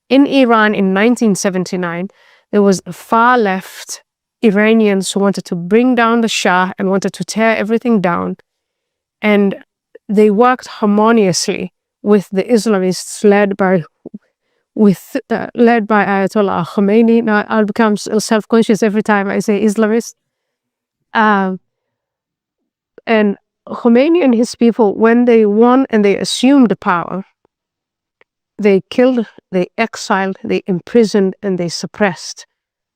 In Iran in 1979, there was a far left Iranians who wanted to bring down the Shah and wanted to tear everything down. And they worked harmoniously with the Islamists led by Ayatollah Khomeini. Now I'll become self-conscious every time I say Islamist. And Khomeini and his people, when they won and they assumed the power, they killed, they exiled, they imprisoned, and they suppressed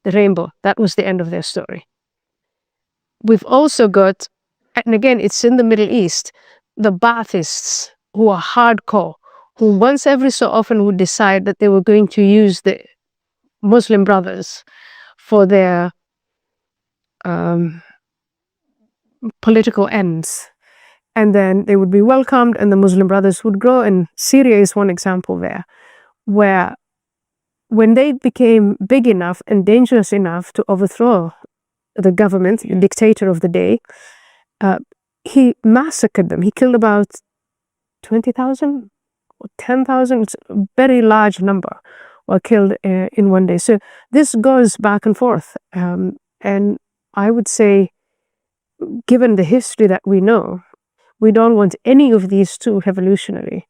the rainbow. That was the end of their story. We've also got, and again, it's in the Middle East, the Baathists who are hardcore, who once every so often would decide that they were going to use the Muslim Brothers for their political ends. And then they would be welcomed and the Muslim Brothers would grow. And Syria is one example there, where when they became big enough and dangerous enough to overthrow the government, the dictator of the day, he massacred them. He killed about 20,000 or 10,000. It's a very large number were killed in one day. So this goes back and forth. And I would say, given the history that we know, we don't want any of these two revolutionary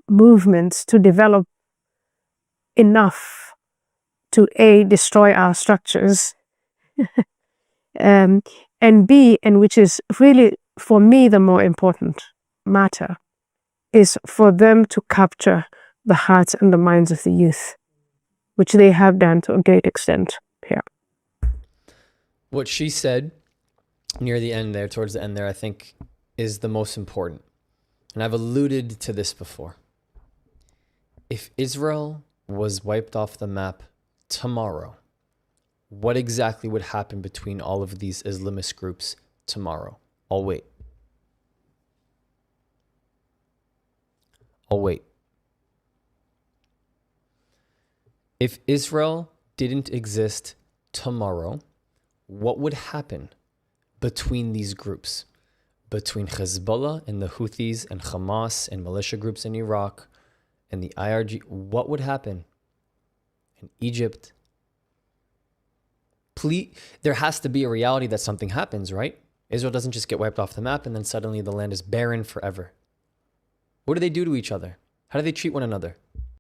movements to develop enough to A, destroy our structures, and B, and which is really, for me, the more important matter, is for them to capture the hearts and the minds of the youth, which they have done to a great extent here. What she said near the end there, towards the end there, I think is the most important. And I've alluded to this before. If Israel was wiped off the map tomorrow, what exactly would happen between all of these Islamist groups tomorrow? I'll wait. I'll wait. If Israel didn't exist tomorrow, what would happen between these groups? Between Hezbollah and the Houthis and Hamas and militia groups in Iraq and the IRG, what would happen in Egypt? Please, there has to be a reality that something happens, right? Israel doesn't just get wiped off the map and then suddenly the land is barren forever. What do they do to each other? How do they treat one another?